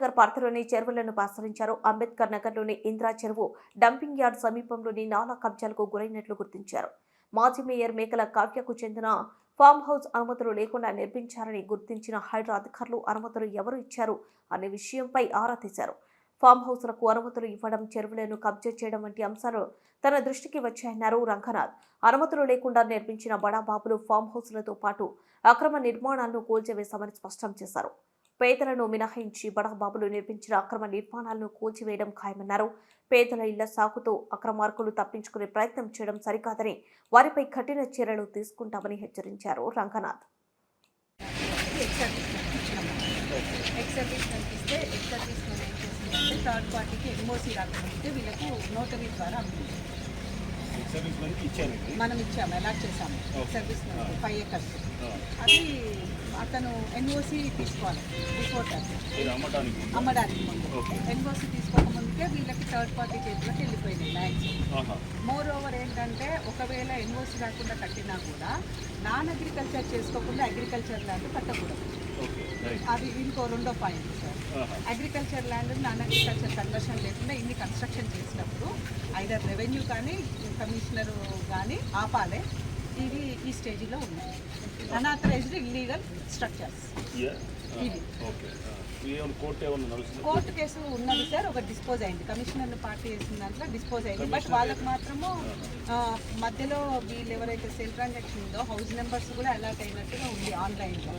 రాజానగర్ పరిధిలోని చెరువులను పరిశీలించారు. అంబేద్కర్ నగర్లోని ఇందిరా చెరువు డంపింగ్ యార్డ్ సమీపంలోని నాలా కబ్జాలకు గురైనట్లు గుర్తించారు. మాజీ మేయర్ మేకల కావ్యకు చెందిన ఫామ్ హౌస్ అనుమతులు లేకుండా నిర్మించారని గుర్తించిన హైడ్రా అధికారులు అనుమతులు ఎవరు ఇచ్చారు అనే విషయంపై ఆరా తీశారు. ఫామ్ హౌస్లకు అనుమతులు ఇవ్వడం, చెరువులను కబ్జా చేయడం వంటి అంశాలు తన దృష్టికి వచ్చాయన్నారు రంగనాథ్. అనుమతులు లేకుండా నిర్మించిన బడాబాబులు ఫామ్ హౌస్లతో పాటు అక్రమ నిర్మాణాలను కూల్చివేశామని స్పష్టం చేశారు. పేదలను మినహాయించి బడాబాబులు నిర్మించిన అక్రమ నిర్మాణాలను కూల్చివేయడం ఖాయమన్నారు. పేదల ఇళ్ల సాకుతో అక్రమార్కులు తప్పించుకునే ప్రయత్నం చేయడం సరికాదని, వారిపై కఠిన చర్యలు తీసుకుంటామని హెచ్చరించారు రంగనాథ్. థర్డ్ పార్టీకి ఎన్ఓసీ రాకపోతే వీళ్ళకు నోటరీ ద్వారా మనం ఇచ్చాము, అలాట్ చేసాము. Service 5 acres. అది అతను ఎన్ఓసీ తీసుకోవాలి అమ్మడానికి ముందు. ఎన్ఓసీ తీసుకోకముందుకే వీళ్ళకి థర్డ్ పార్టీ చేతిలోకి వెళ్ళిపోయింది ల్యాండ్స్. మోర్ ఓవర్ ఏంటంటే, ఒకవేళ ఎన్ఓసీ రాకుండా కట్టినా కూడా నాన్ అగ్రికల్చర్ చేసుకోకుండా అగ్రికల్చర్ ల్యాండ్ కట్టకూడదు. అది ఇంకో రెండో point sir. Agriculture land non agriculture conversion లేకుండా ఇన్ని కన్స్ట్రక్షన్ చేసినప్పుడు ఐదర్ రెవెన్యూ కానీ కమిషనర్ కానీ ఆపాలే. ఇవి ఈ స్టేజ్లో ఉన్నాయి. Unauthorised illegal structures. ఇది కోర్టు కేసు ఉన్నది సార్. ఒక డిస్పోజ్ అయింది, కమిషనర్ పార్టీ వేసిన దాంట్లో డిస్పోజ్ అయింది. బట్ వాళ్ళకు మాత్రము మధ్యలో వీళ్ళు ఎవరైతే సెల్ ట్రాన్సాక్షన్ ఉందో హౌస్ నెంబర్స్ కూడా అలాట్ అయినట్టుగా ఉంది ఆన్లైన్లో.